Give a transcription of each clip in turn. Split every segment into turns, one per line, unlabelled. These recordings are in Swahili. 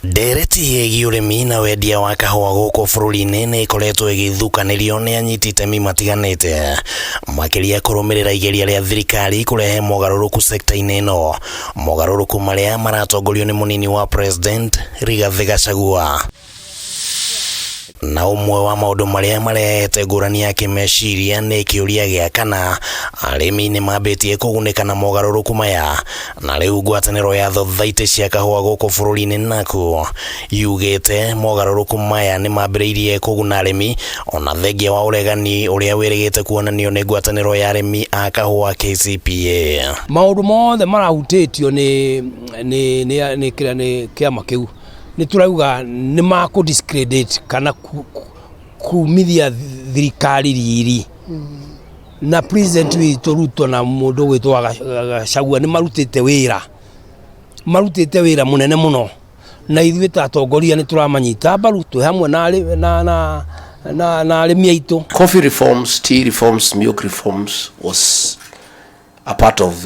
Ndereti yegiĩ ũrĩmi na wendia wa kahũa gũkũ bũrũri-inĩ nĩ ĩkoretwo ĩgĩthukanĩrio nĩ anyiti itemi matiganĩte makĩria kũrũmĩrĩra igeria rĩa thirikari kũrehe mogarũrũku sekta-inĩ ĩno, mogarũrũku marĩa maratongorio nĩ mũnini wa president RIGATHI GACHAGUA. Na umwe wa maũndũ marĩa marehete ngũrani ya kĩmeciria nĩ kĩũria gĩa kana arĩmi nĩ mambĩtie kũgunĩka na mogarũrũku maya, na rĩu ngwatanĩro ya thothaitĩ cia kahũa gũkũ bũrũri-inĩ NAKU yugĩte mogarũrũku maya nĩ mambĩrĩirie kũguna arĩmi ona thengia wa ũregani ũrĩa wĩrĩgĩte kuonanio nĩ ngwatanĩro ya arĩmi a kahũa KCPA.
Maũndũ mothe marahutĩtio nĩ kĩama kĩu nĩ turauga nĩ makũ discredit kana kumithia thirikari riri na president witũ Ruto na mũndũ gwĩtwo Gachagua nĩ marutĩte wĩra mũnene mũno, na ithuĩ ta atongoria nĩ turamanyita mbaru twĩ hamwe na arĩmi aitũ.
Coffee reforms, tea reforms, milk reforms was a part of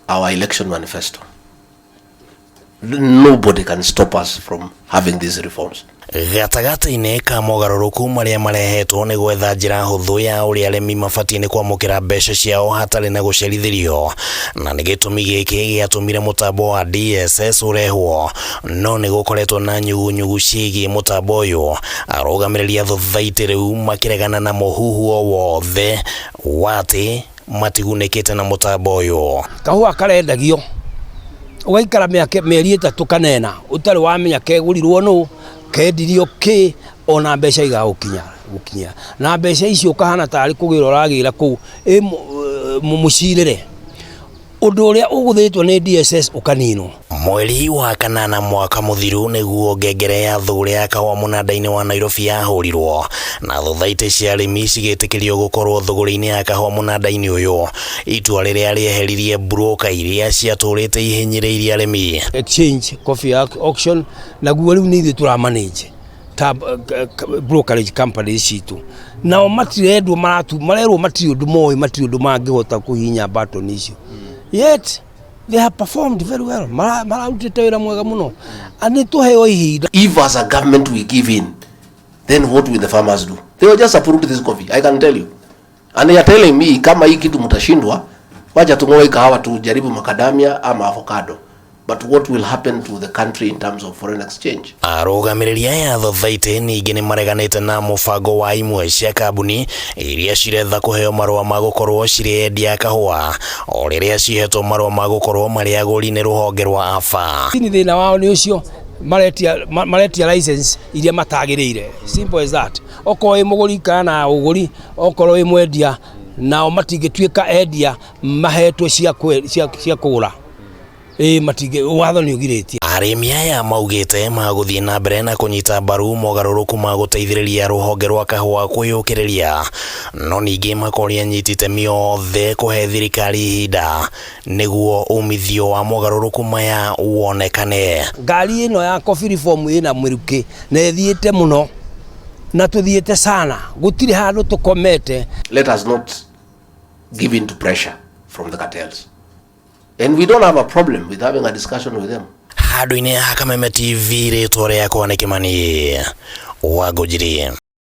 our election manifesto. Nobody can stop us from having these reforms.
Gatagatĩ-inĩ ka mogarũrũku marĩa marehetwo nĩ gwetha njĩra hũthũ ya ũrĩa arĩmi mabatiĩ nĩ kwamũkĩra mbeca ciao hatarĩ na gũcerithĩrio, na nĩ gĩtũmi gĩkĩ gĩatũmire mũtambo wa DSS ũrehwo, no nĩ gũkoretwo na nyugunyugu ciĩgiĩ mũtambo ũyũ. Arũgamĩrĩri a thothaitĩ rĩu makĩregana na mũhuhu o wothe wa atĩ matigunĩkĩte na mũtambo ũyũ.
Kahũa karendagio ugaikara mĩeri 3 kanena ũtarĩ wamenya kegũrirwo nũ kendirio kĩ ona mbeca igagũkinya, na mbeca icio kahana tarĩ kũgĩra ũragĩra kũu mũcirĩre ũndũ ũrĩa ũgũthĩtwo nĩ DSS ũkaninwo.
Mweri wa kanana mwaka mũthiru nĩguo ngengere ya thũgũrĩ ya kahũa mũnanda-inĩ wa Nairobi yahũrirwo, na thothaitĩ cia arĩmi cigĩtĩkĩrio gũkorwo thũgũrĩ-inĩ ya kahũa mũnanda-inĩ ũyũ, itua rĩrĩa rĩeheririe broker iria ciatũrĩte ihinyĩrĩirie arĩmi.
Exchange coffee auction naguo rĩu nĩ ithuĩ tũramanage ta brokerage company citũ, nao matirendwo marerwo matirĩ ũndũ moĩ, matirĩ ũndũ mangĩhota kũhinya button icio. Yet they have performed very well. Mararutĩte wĩra mwega mũno. Ani tuheo ihinda.
If as a government we give in, then what will the farmers do? They will just approve this coffee, I can tell you. And they are telling me kama hii kitu mtashindwa, wacha tung'oe kahawa tujaribu macadamia ama avocado. But what will happen to the country in terms of foreign exchange?
Arũgamĩrĩri aya thothaitĩ ningĩ nĩ mareganĩte na mũbango wa imwe cia kambuni iria ciretha kũheo marũa ma gũkorwo cirĩ endia kahũa, o rĩrĩa cihetwo marũa ma gũkorwo marĩ agũri nĩ rũhonge rwa AFA.
Ni thĩna wao nĩ ũcio, maretia license iria matagĩrĩire. Simple as that. Okorwo wĩ mũgũri kana ũgũri, okorwo wĩ mwendia, nao matingĩtuĩka endia mahetwo cia kũgũra. Watho nĩ ũgirĩtie.
Arĩmi aya maugĩte magũthiĩ na mbere na kũnyita mbaru mogarũrũku ma gũteithĩrĩria rũhonge rwa kahũa kwĩyũkĩrĩria, no ningĩ makoria anyiti itemi othe kũhe thirikari ihinda nĩguo umithio wa mogarũrũku maya wonekane.
Ngari ĩno ya coffee reform ĩna mũrukĩ na ĩthiĩte mũno na tũthiĩte sana, gũtirĩ handũ tũkomete.
Let us not give in to pressure from the cartels. And we don't have a problem with having a discussion with them.
Handũ-inĩ ha Kameme TV rĩtwa rĩakwa nĩ Kĩmani wa Ngũnjiri.